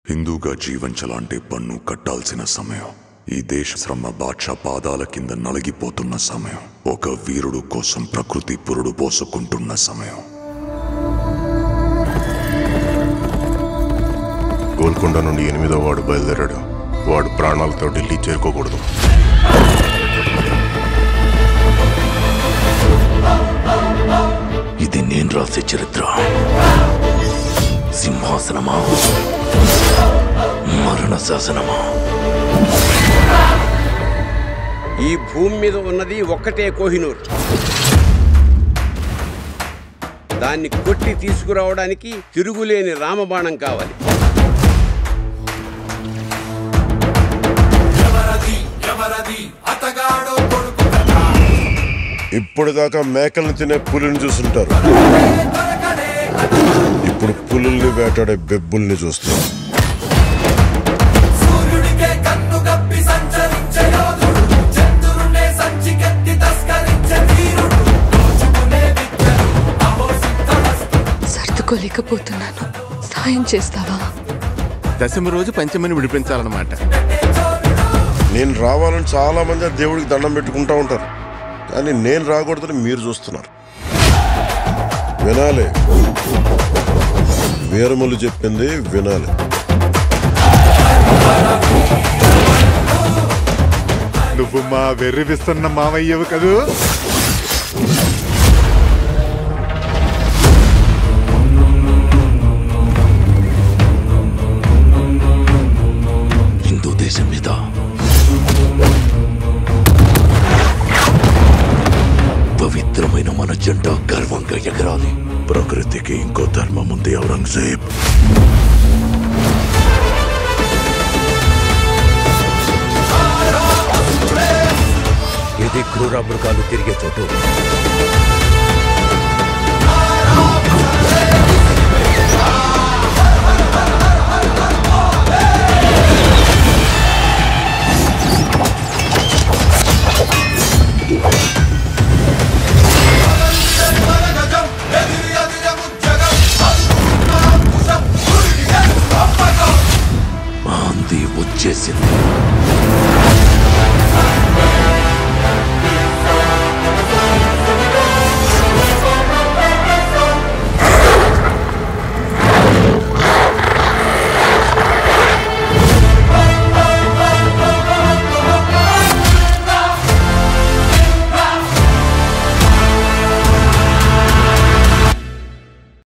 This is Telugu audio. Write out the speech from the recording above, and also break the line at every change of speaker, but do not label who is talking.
హిందూగా జీవించాలంటే పన్ను కట్టాల్సిన సమయం. ఈ దేశ శ్రమ బాద్షా పాదాల కింద నలిగిపోతున్న సమయం. ఒక వీరుడు కోసం ప్రకృతి పురుడు పోసుకుంటున్న సమయం.
గోల్కొండ నుండి 8వ వాడు బయలుదేరాడు. వాడు ప్రాణాలతో ఢిల్లీ చేరుకోకూడదు.
ఇది నేను రాసే చరిత్ర. సింహాసనమా, మరణ శాసనమా?
ఈ భూమి మీద ఉన్నది ఒక్కటే కోహినూర్. దాన్ని కొట్టి తీసుకురావడానికి తిరుగులేని రామబాణం కావాలి.
ఇప్పటిదాకా మేకల్ని తినే పులిని చూస్తుంటారు. ఇప్పుడు పులుల్ని వేటాడే బెబ్బుల్ని చూస్తారు.
సర్దుకోలేకపోతున్నాను, సాయం చేస్తావా?
దశమి రోజు పంచమిని విడిపించాలన్నమాట.
నేను రావాలని చాలా మంది దేవుడికి దండం పెట్టుకుంటా ఉంటారు, కానీ నేను రాకూడదని మీరు చూస్తున్నారు. వినాలి, వీరములు చెప్పింది వినాలి.
నువ్వు మా వెర్రివిస్తున్న మావయ్యవు కదూ.
హిందూ దేశం మీద పవిత్రమైన మన జెండా గర్వంగా ఎగరాలి. ప్రకృతికి ఇంకో ధర్మం ఉంది ఔరంగజేబ్. ఇది క్రూర మృగాలు తిరిగే చోటు. ఆంది వచ్చేసింది.